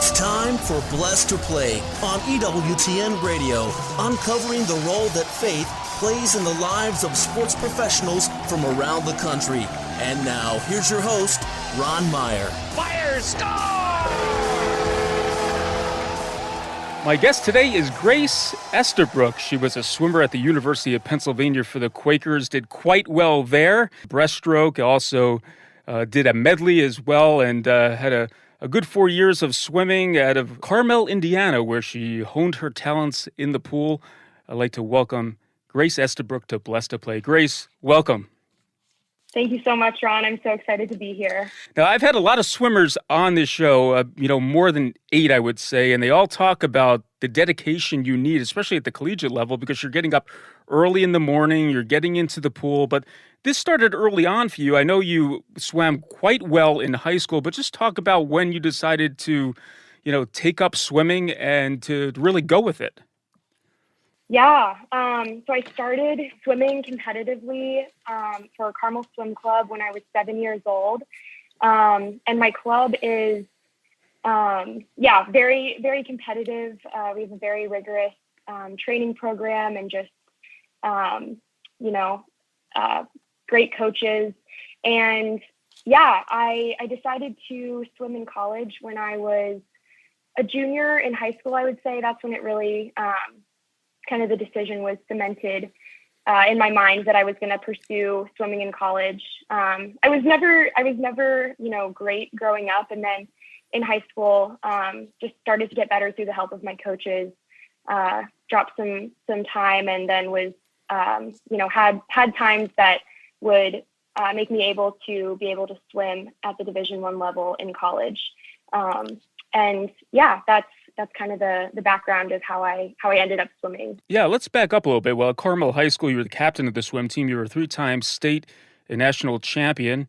It's time for Blessed to Play on EWTN Radio, uncovering the role that faith plays in the lives of sports professionals from around the country. And now, here's your host, Ron Meyer. Fire, score! My guest today is Grace Estabrook. She was a swimmer at the University of Pennsylvania for the Quakers, did quite well there. Breaststroke, also did a medley as well, and had a good 4 years of swimming out of Carmel, Indiana, where she honed her talents in the pool. I'd like to welcome Grace Estabrook to Blessed to Play. Grace, welcome. Thank you so much, Ron. I'm so excited to be here. Now, I've had a lot of swimmers on this show, more than 8, I would say, and they all talk about the dedication you need, especially at the collegiate level, because you're getting up early in the morning, you're getting into the pool. But this started early on for you. I know you swam quite well in high school, but just talk about when you decided to, take up swimming and to really go with it. Yeah. So I started swimming competitively for Carmel Swim Club when I was 7 years old. And my club is, very, very competitive. We have a very rigorous training program and just, great coaches. And I decided to swim in college when I was a junior in high school. I would say that's when it really, kind of the decision was cemented in my mind that I was going to pursue swimming in college. I was never, great growing up. And then in high school, just started to get better through the help of my coaches, dropped some time, and then was, had times that would make me able to swim at the Division I level in college. That's kind of the background of how I ended up swimming. Yeah, let's back up a little bit. Well, at Carmel High School, you were the captain of the swim team. You were a 3-time state and national champion,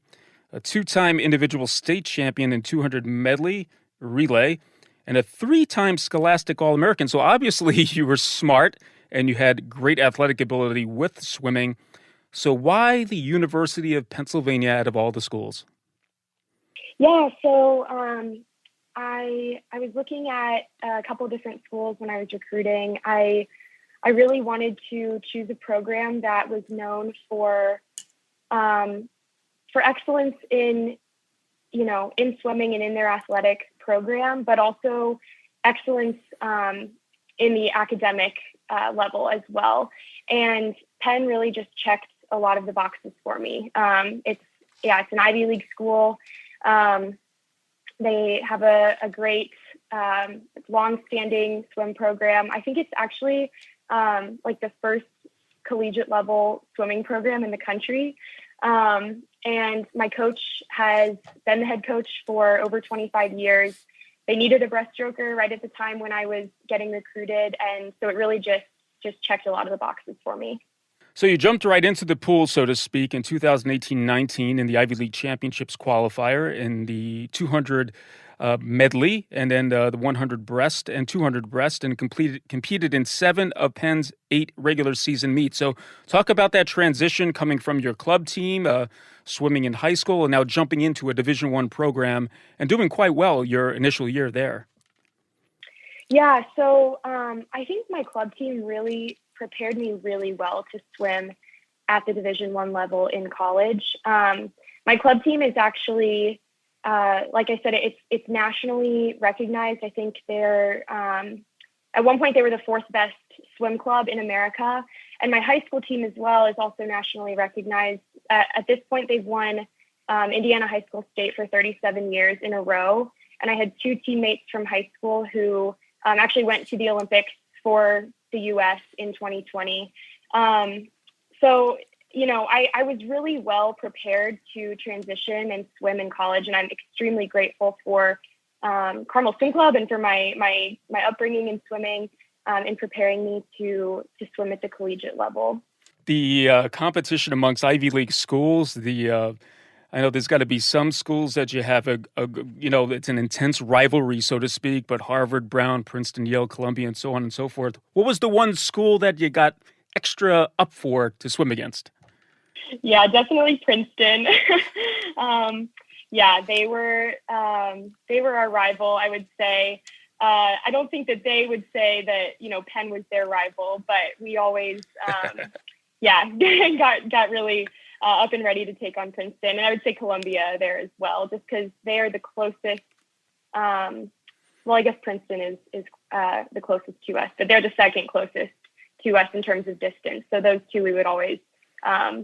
a 2-time individual state champion in 200 medley relay, and a 3-time Scholastic All-American. So obviously you were smart and you had great athletic ability with swimming. So why the University of Pennsylvania out of all the schools? Yeah, so I was looking at a couple of different schools when I was recruiting. I really wanted to choose a program that was known for excellence in swimming and in their athletic program, but also excellence in the academic level as well. And Penn really just checked a lot of the boxes for me. It's an Ivy League school. They have a great, long-standing swim program. I think it's actually the first collegiate level swimming program in the country. And my coach has been the head coach for over 25 years. They needed a breaststroker right at the time when I was getting recruited. And so it really just checked a lot of the boxes for me. So you jumped right into the pool, so to speak, in 2018-19 in the Ivy League Championships qualifier in the 200 medley, and then the 100 breast and 200 breast, and competed in 7 of Penn's 8 regular season meets. So talk about that transition coming from your club team, swimming in high school, and now jumping into a Division I program and doing quite well your initial year there. Yeah, so I think my club team really prepared me really well to swim at the Division I level in college. My club team is actually, like I said, it's nationally recognized. I think they're, at one point they were the 4th best swim club in America. And my high school team as well is also nationally recognized. At this point, they've won Indiana High School State for 37 years in a row. And I had 2 teammates from high school who actually went to the Olympics for the U.S. in 2020. I was really well prepared to transition and swim in college, and I'm extremely grateful for Carmel Swim Club and for my upbringing in swimming in preparing me to swim at the collegiate level. The competition amongst Ivy League schools, I know there's got to be some schools that you have it's an intense rivalry, so to speak, but Harvard, Brown, Princeton, Yale, Columbia, and so on and so forth. What was the one school that you got extra up for to swim against? Yeah, definitely Princeton. Yeah, they were our rival, I would say. I don't think that they would say that, Penn was their rival, but we always, got really up and ready to take on Princeton. And I would say Columbia there as well, just because they are the closest. I guess Princeton is the closest to us, but they're the second closest to us in terms of distance. So those two, we would always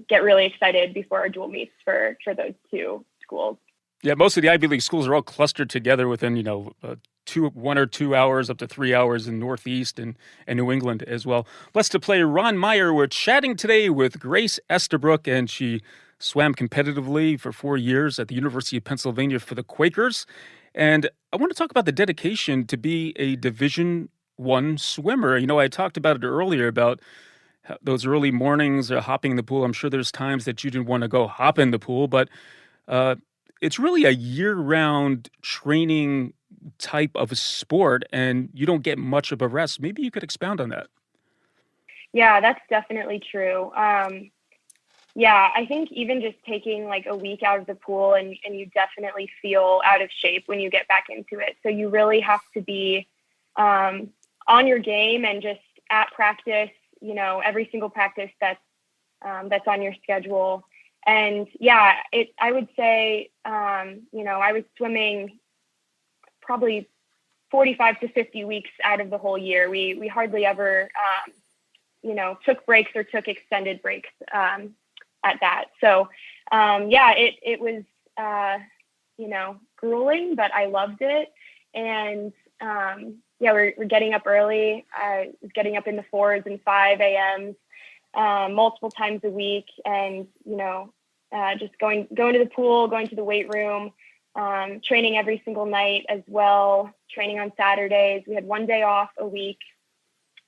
get really excited before our dual meets for those two schools. Yeah, most of the Ivy League schools are all clustered together within, 1 or 2 hours up to 3 hours in Northeast and New England as well. Blessed to play Ron Meyer. We're chatting today with Grace Estabrook, and she swam competitively for 4 years at the University of Pennsylvania for the Quakers. And I want to talk about the dedication to be a Division I swimmer. I talked about it earlier about those early mornings hopping in the pool. I'm sure there's times that you didn't want to go hop in the pool, but it's really a year-round training type of a sport, and you don't get much of a rest. Maybe you could expound on that. Yeah, that's definitely true. I think even just taking like a week out of the pool and you definitely feel out of shape when you get back into it. So you really have to be on your game and just at practice, every single practice that's on your schedule. And I would say, I was swimming probably 45 to 50 weeks out of the whole year. We hardly ever, took breaks or took extended breaks at that. So, it was, grueling, but I loved it. And, we're getting up early. I was getting up in the 4s and 5 a.m. Multiple times a week, and just going to the pool, going to the weight room, training every single night as well, training on Saturdays. We had one day off a week.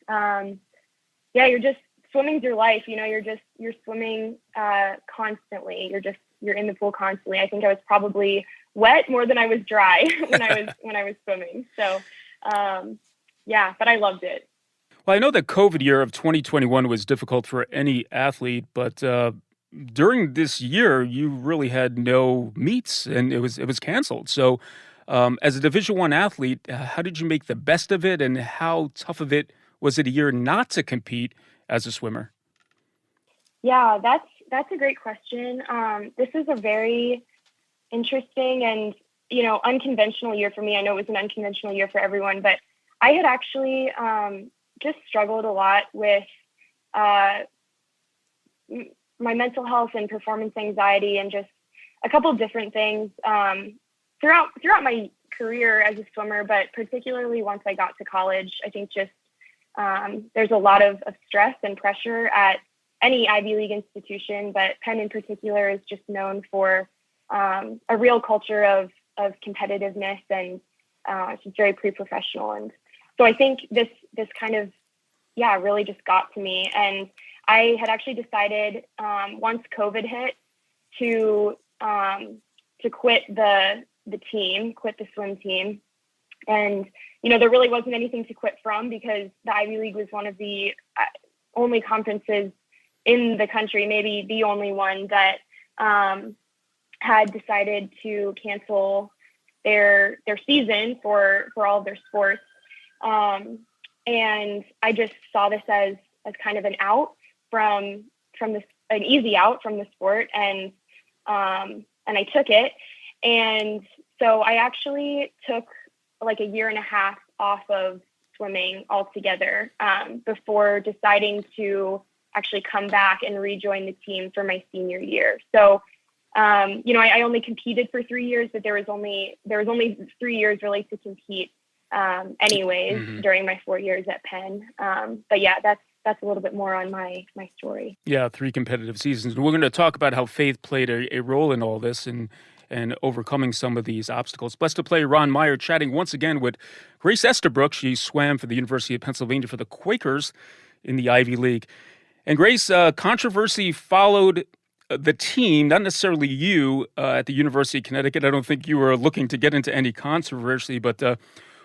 You're just swimming's your life. You're swimming constantly. You're in the pool constantly. I think I was probably wet more than I was dry when I was swimming. So but I loved it. Well, I know the COVID year of 2021 was difficult for any athlete, but during this year, you really had no meets, and it was canceled. So, as a Division I athlete, how did you make the best of it, and how tough of it was it a year not to compete as a swimmer? Yeah, that's a great question. This is a very interesting and unconventional year for me. I know it was an unconventional year for everyone, but I had actually just struggled a lot with my mental health and performance anxiety, and just a couple of different things throughout my career as a swimmer, but particularly once I got to college. I think just there's a lot of stress and pressure at any Ivy League institution, but Penn in particular is just known for a real culture of competitiveness, and it's just very pre-professional. And so I think this kind of really just got to me. And I had actually decided once COVID hit to quit the team, quit the swim team. And, there really wasn't anything to quit from, because the Ivy League was one of the only conferences in the country, maybe the only one, that had decided to cancel their season for all of their sports. And I just saw this as kind of an out from this, an easy out from the sport. And I took it. And so I actually took like a year and a half off of swimming altogether before deciding to actually come back and rejoin the team for my senior year. So, I only competed for 3 years, but there was only 3 years really to compete anyways during my 4 years at Penn. But yeah, that's a little bit more on my story. Yeah, 3 competitive seasons. And we're going to talk about how faith played a role in all this and overcoming some of these obstacles. Blessed to play Ron Meyer, chatting once again with Grace Estabrook. She swam for the University of Pennsylvania for the Quakers in the Ivy League. And Grace, controversy followed the team, not necessarily you, at the University of Connecticut. I don't think you were looking to get into any controversy, but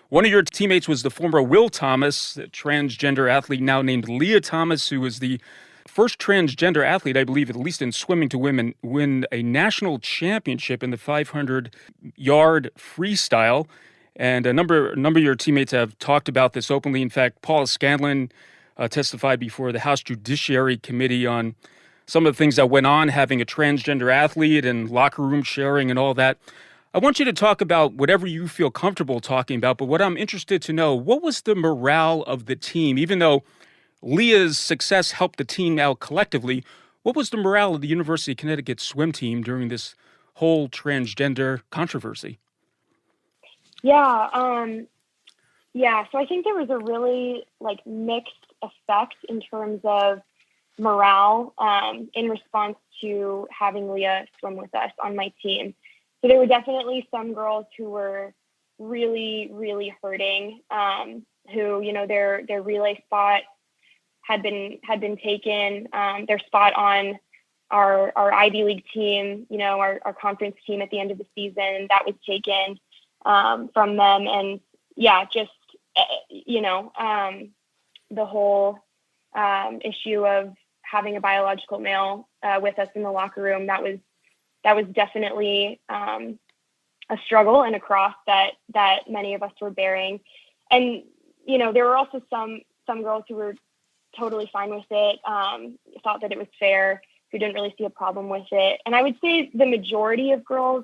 one of your teammates was the former Will Thomas, a transgender athlete now named Leah Thomas, who was the first transgender athlete, I believe, at least in swimming, to win a national championship in the 500-yard freestyle. And a number of your teammates have talked about this openly. In fact, Paula Scanlon testified before the House Judiciary Committee on some of the things that went on, having a transgender athlete and locker room sharing and all that. I want you to talk about whatever you feel comfortable talking about, but what I'm interested to know, what was the morale of the team? Even though Leah's success helped the team out collectively, what was the morale of the University of Connecticut swim team during this whole transgender controversy? Yeah, so I think there was a really mixed effect in terms of morale in response to having Leah swim with us on my team. So there were definitely some girls who were really, really hurting, who, their relay spot had been taken, their spot on our Ivy League team, our conference team at the end of the season, that was taken from them. And just, the whole issue of having a biological male with us in the locker room, that was definitely a struggle and a cross that many of us were bearing. And, there were also some girls who were totally fine with it, thought that it was fair, who didn't really see a problem with it. And I would say the majority of girls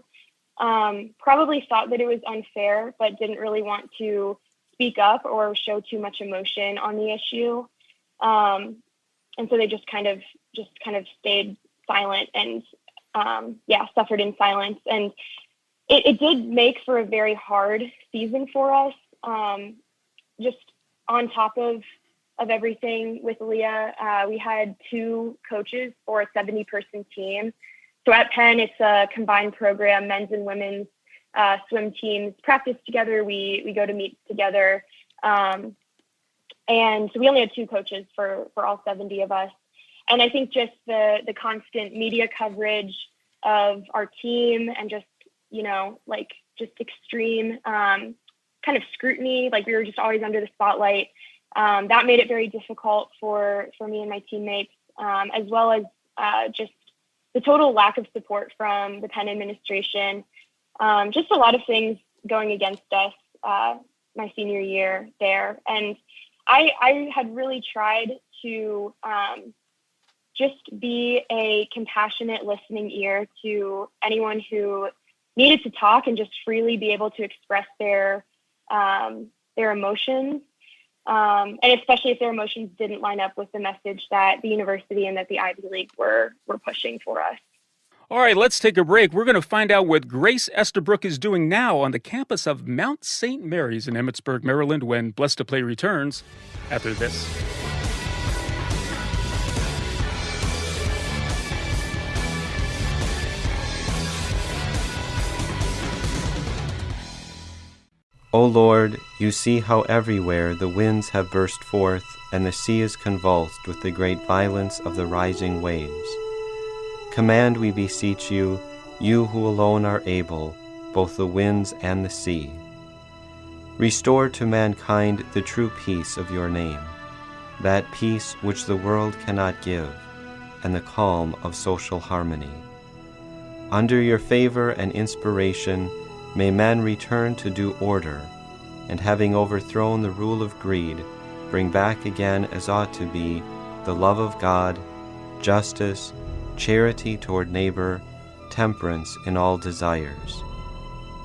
probably thought that it was unfair, but didn't really want to speak up or show too much emotion on the issue. And so they just kind of stayed silent and suffered in silence. And it did make for a very hard season for us. Just on top of everything with Leah, we had 2 coaches for a 70-person team. So at Penn, it's a combined program, men's and women's swim teams practice together. We go to meet together. And so we only had 2 coaches for all 70 of us. And I think just the constant media coverage of our team and just, just extreme kind of scrutiny, we were just always under the spotlight. That made it very difficult for me and my teammates, as well as just the total lack of support from the Penn administration. Just a lot of things going against us my senior year there. And I had really tried to just be a compassionate listening ear to anyone who needed to talk and just freely be able to express their emotions. And especially if their emotions didn't line up with the message that the university and that the Ivy League were pushing for us. All right, let's take a break. We're going to find out what Grace Estabrook is doing now on the campus of Mount St. Mary's in Emmitsburg, Maryland, when Blessed to Play returns after this. O Lord, you see how everywhere the winds have burst forth, and the sea is convulsed with the great violence of the rising waves. Command, we beseech you, you who alone are able, both the winds and the sea. Restore to mankind the true peace of your name, that peace which the world cannot give, and the calm of social harmony. Under your favor and inspiration, may man return to due order, and having overthrown the rule of greed, bring back again as ought to be the love of God, justice, charity toward neighbor, temperance in all desires.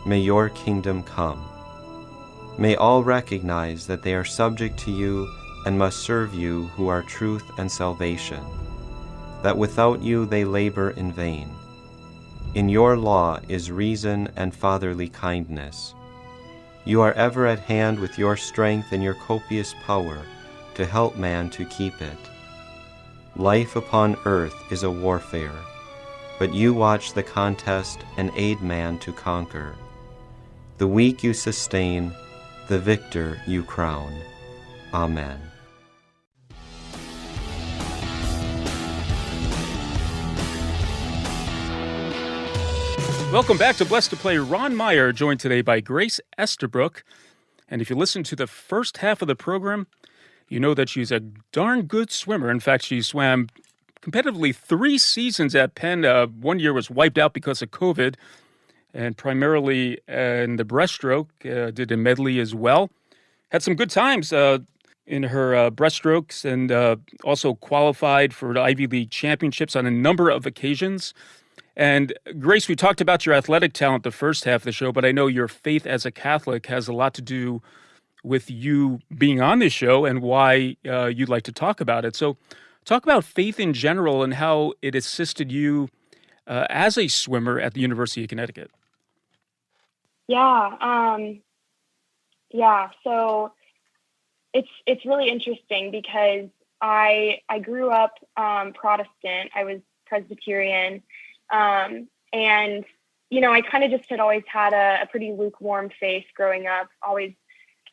May your kingdom come. May all recognize that they are subject to you and must serve you who are truth and salvation, that without you they labor in vain. In your law is reason and fatherly kindness. You are ever at hand with your strength and your copious power to help man to keep it. Life upon earth is a warfare, but you watch the contest and aid man to conquer. The weak you sustain, the victor you crown. Amen. Welcome back to Blessed to Play. Ron Meyer, joined today by Grace Estabrook. And if you listen to the first half of the program, you know that she's a darn good swimmer. In fact, she swam competitively 3 seasons at Penn. 1 year was wiped out because of COVID, and primarily in the breaststroke, did a medley as well. Had some good times in her breaststrokes, and also qualified for the Ivy League championships on a number of occasions. And Grace, we talked about your athletic talent the first half of the show, but I know your faith as a Catholic has a lot to do with you being on this show and why you'd like to talk about it. So talk about faith in general and how it assisted you as a swimmer at the University of Connecticut. So it's really interesting because I grew up Protestant. I was Presbyterian, and I kind of just had always had a pretty lukewarm faith growing up.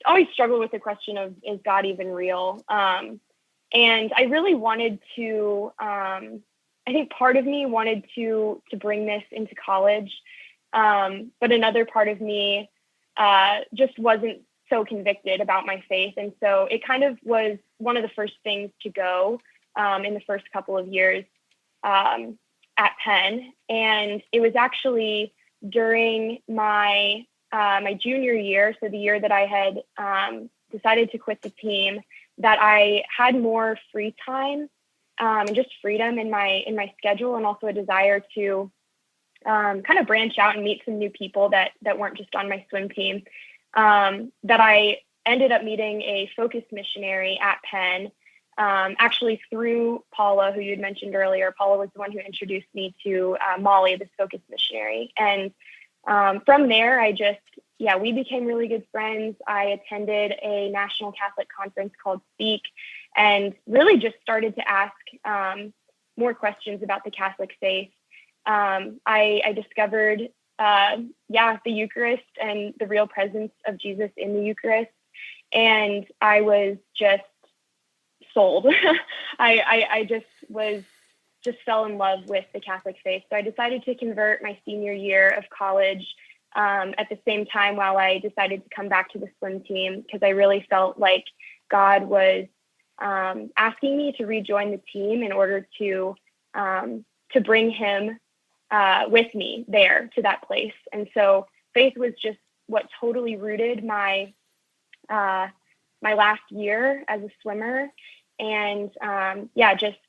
Always struggled with the question of, is God even real? And I really wanted to. I think part of me wanted to bring this into college, but another part of me just wasn't so convicted about my faith. And so it kind of was one of the first things to go in the first couple of years at Penn. And it was actually during my junior year, so the year that I had decided to quit the team, that I had more free time and just freedom in my schedule, and also a desire to kind of branch out and meet some new people that weren't just on my swim team, that I ended up meeting a focus missionary at Penn, actually through Paula, who you had mentioned earlier. Paula was the one who introduced me to Molly, this focus missionary. And from there, we became really good friends. I attended a national Catholic conference called Speak, and really just started to ask more questions about the Catholic faith. I discovered, the Eucharist and the real presence of Jesus in the Eucharist, and I was just sold. I just fell in love with the Catholic faith. So I decided to convert my senior year of college at the same time while I decided to come back to the swim team, because I really felt like God was asking me to rejoin the team in order to bring him with me there to that place. And so faith was just what totally rooted my last year as a swimmer, and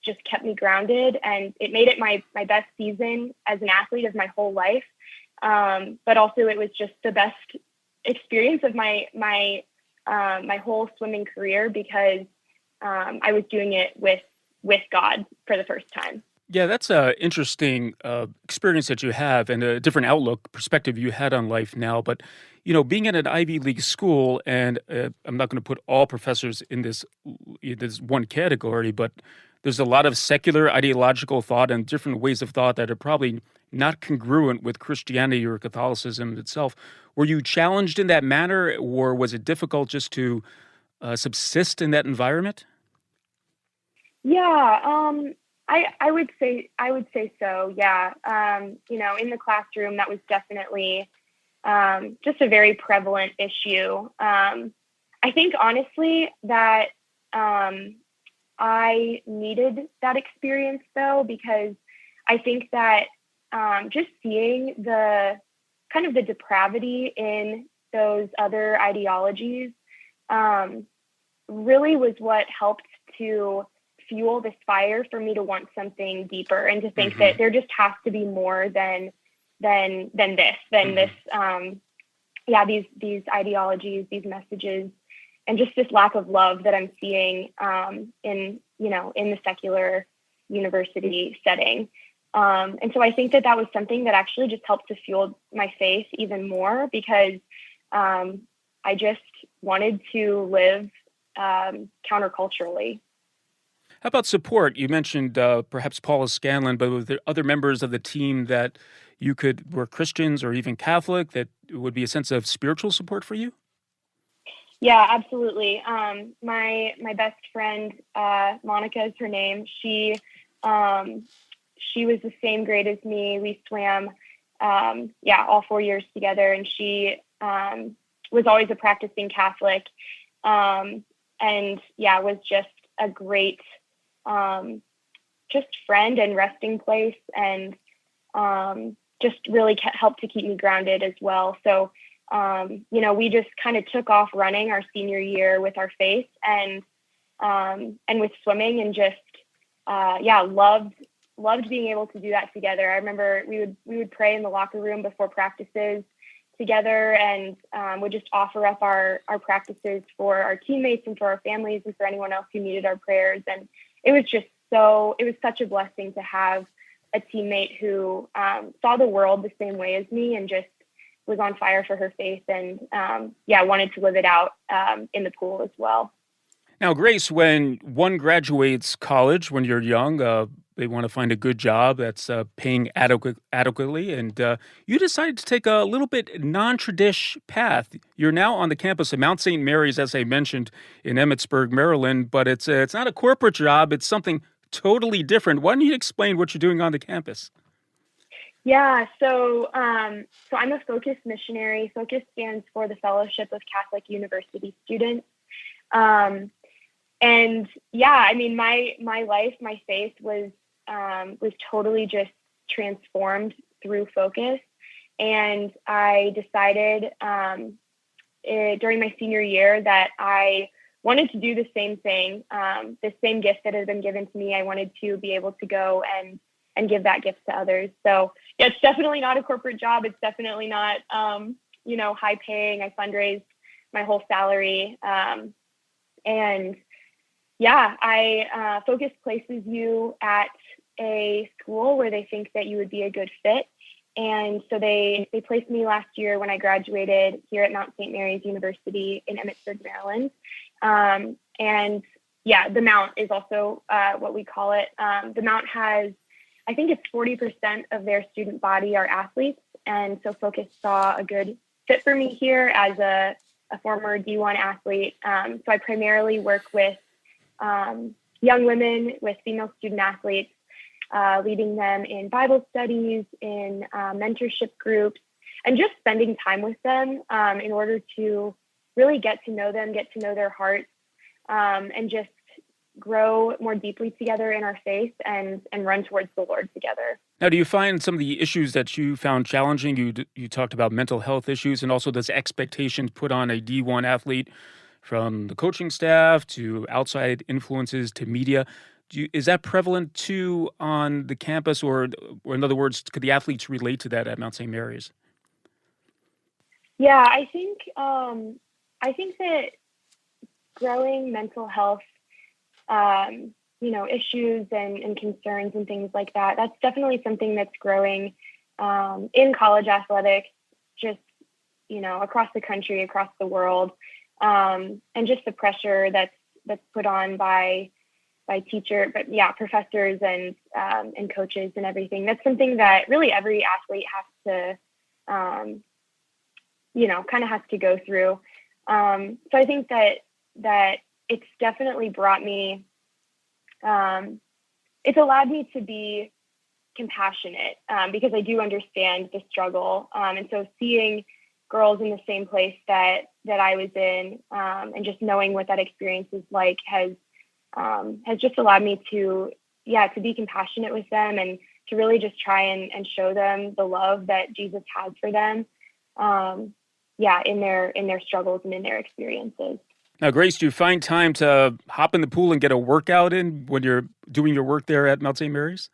just kept me grounded, and it made it my best season as an athlete of my whole life. But also it was just the best experience of my whole swimming career, because I was doing it with God for the first time. Yeah, that's an interesting experience that you have, and a different outlook, perspective you had on life now. But, being at an Ivy League school, and I'm not going to put all professors in this one category, but there's a lot of secular ideological thought and different ways of thought that are probably not congruent with Christianity or Catholicism itself. Were you challenged in that manner, or was it difficult just to subsist in that environment? Yeah, I would say so. Yeah. In the classroom, that was definitely just a very prevalent issue. I think honestly that I needed that experience though, because I think that just seeing the kind of the depravity in those other ideologies really was what helped to fuel this fire for me to want something deeper, and to think that there just has to be more than this. These ideologies, these messages, and just this lack of love that I'm seeing in the secular university setting. And so I think that was something that actually just helped to fuel my faith even more, because I just wanted to live counterculturally. How about support? You mentioned perhaps Paula Scanlon, but were there other members of the team that were Christians or even Catholic, that would be a sense of spiritual support for you? Yeah, absolutely. My best friend, Monica is her name. She was the same grade as me. We swam, all 4 years together, and she was always a practicing Catholic. and was just a great just friend and resting place, and just really helped to keep me grounded as well. So, we just kind of took off running our senior year with our faith and with swimming, and just, loved being able to do that together. I remember we would pray in the locker room before practices together, and would just offer up our practices for our teammates and for our families and for anyone else who needed our prayers. And it was such a blessing to have a teammate who saw the world the same way as me and just was on fire for her faith, and wanted to live it out in the pool as well. Now, Grace, when one graduates college, when you're young, they want to find a good job that's paying adequately, and you decided to take a little bit non-tradish path. You're now on the campus of Mount St. Mary's, as I mentioned, in Emmitsburg, Maryland, but it's not a corporate job. It's something totally different. Why don't you explain what you're doing on the campus? Yeah, so I'm a Focus missionary. Focus stands for the Fellowship of Catholic University Students. And my life, my faith was totally just transformed through Focus. And I decided during my senior year that I wanted to do the same thing, the same gift that had been given to me. I wanted to be able to go and give that gift to others. So it's definitely not a corporate job. It's definitely not, high paying. I fundraised my whole salary. Focus places you at a school where they think that you would be a good fit. And so they placed me last year when I graduated here at Mount St. Mary's University in Emmitsburg, Maryland. The Mount is also what we call it. The Mount has, I think it's 40% of their student body are athletes. And so Focus saw a good fit for me here as a former D1 athlete. So I primarily work with young women, with female student athletes, leading them in Bible studies, in mentorship groups, and just spending time with them in order to really get to know them, get to know their hearts, and just grow more deeply together in our faith and run towards the Lord together. Now, do you find some of the issues that you found challenging? You talked about mental health issues, and also those expectations put on a D1 athlete from the coaching staff to outside influences to media. Is that prevalent too on the campus, or in other words, could the athletes relate to that at Mount St. Mary's? Yeah, I think that growing mental health, issues and concerns and things like that, that's definitely something that's growing in college athletics, just, across the country, across the world, and just the pressure that's put on by professors and coaches and everything. That's something that really every athlete has to, kind of has to go through. So I think that it's definitely brought me, it's allowed me to be compassionate because I do understand the struggle. And so seeing girls in the same place that I was in, and just knowing what that experience is like has just allowed me to be compassionate with them and to really just try and show them the love that Jesus has for them. In their struggles and in their experiences. Now, Grace, do you find time to hop in the pool and get a workout in when you're doing your work there at Mount St. Mary's?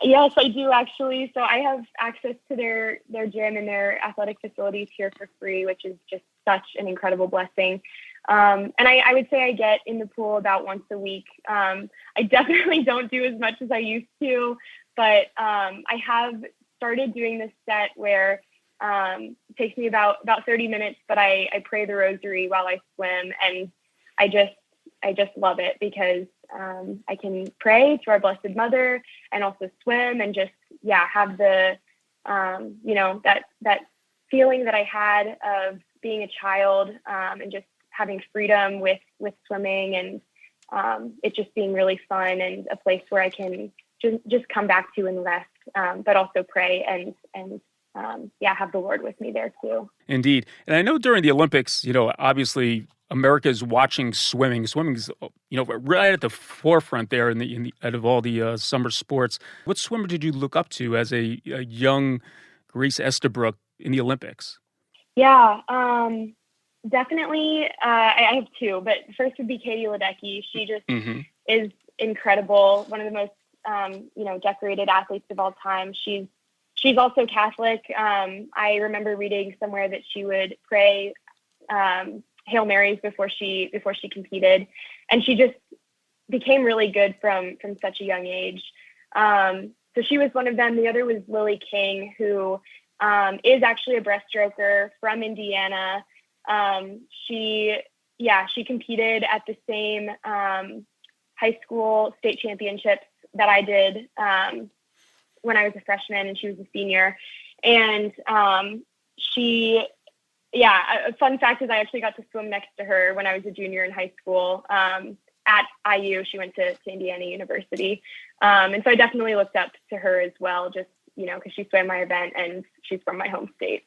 Yes, I do actually. So I have access to their gym and their athletic facilities here for free, which is just such an incredible blessing. And I would say I get in the pool about once a week. I definitely don't do as much as I used to, but I have started doing this set where it takes me about 30 minutes, but I pray the rosary while I swim, and I just love it because I can pray to our Blessed Mother and also swim and just have the that feeling that I had of being a child, and just having freedom with swimming, and it just being really fun and a place where I can just come back to and rest, but also pray and have the Lord with me there too. Indeed. And I know during the Olympics, obviously America's watching swimming. Swimming's, right at the forefront there out of all the summer sports. What swimmer did you look up to as a young Grace Estabrook in the Olympics? Yeah, definitely. I have two, but first would be Katie Ledecky. She just is incredible. One of the most, decorated athletes of all time. She's also Catholic. I remember reading somewhere that she would pray Hail Marys before she competed, and she just became really good from such a young age. So she was one of them. The other was Lily King, who is actually a breaststroker from Indiana. She competed at the same high school state championships that I did when I was a freshman and she was a senior. And a fun fact is I actually got to swim next to her when I was a junior in high school at IU. She went to Indiana University. And so I definitely looked up to her as well, just, because she swam my event and she's from my home state.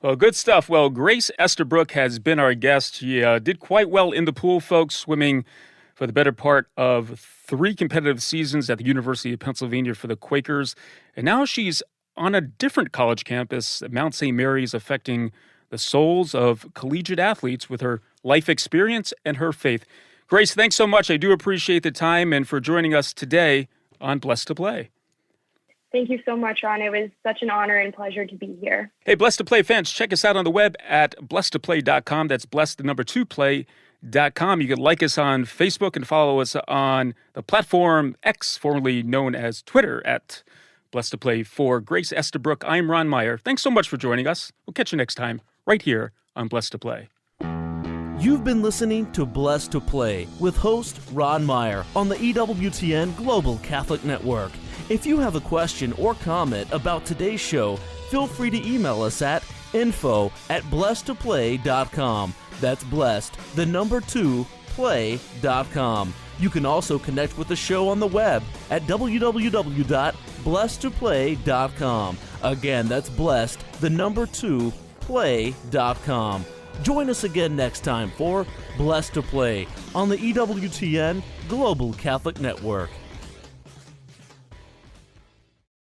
Well, good stuff. Well, Grace Estabrook has been our guest. She did quite well in the pool, folks, swimming for the better part of 3 competitive seasons at the University of Pennsylvania for the Quakers. And now she's on a different college campus at Mount St. Mary's, affecting the souls of collegiate athletes with her life experience and her faith. Grace, thanks so much. I do appreciate the time and for joining us today on Blessed to Play. Thank you so much, Ron. It was such an honor and pleasure to be here. Hey, Blessed to Play fans, check us out on the web at blessedtoplay.com. That's blessed, 2 play.com. You can like us on Facebook and follow us on the platform X, formerly known as Twitter, at Blessed to Play. For Grace Estabrook, I'm Ron Meyer. Thanks so much for joining us. We'll catch you next time, right here on Blessed to Play. You've been listening to Blessed to Play with host Ron Meyer on the EWTN Global Catholic Network. If you have a question or comment about today's show, feel free to email us at info@blessedtoplay.com. That's blessed, 2 play.com. You can also connect with the show on the web at www.blessedtoplay.com. Again, that's blessed, 2 play.com. Join us again next time for Blessed to Play on the EWTN Global Catholic Network.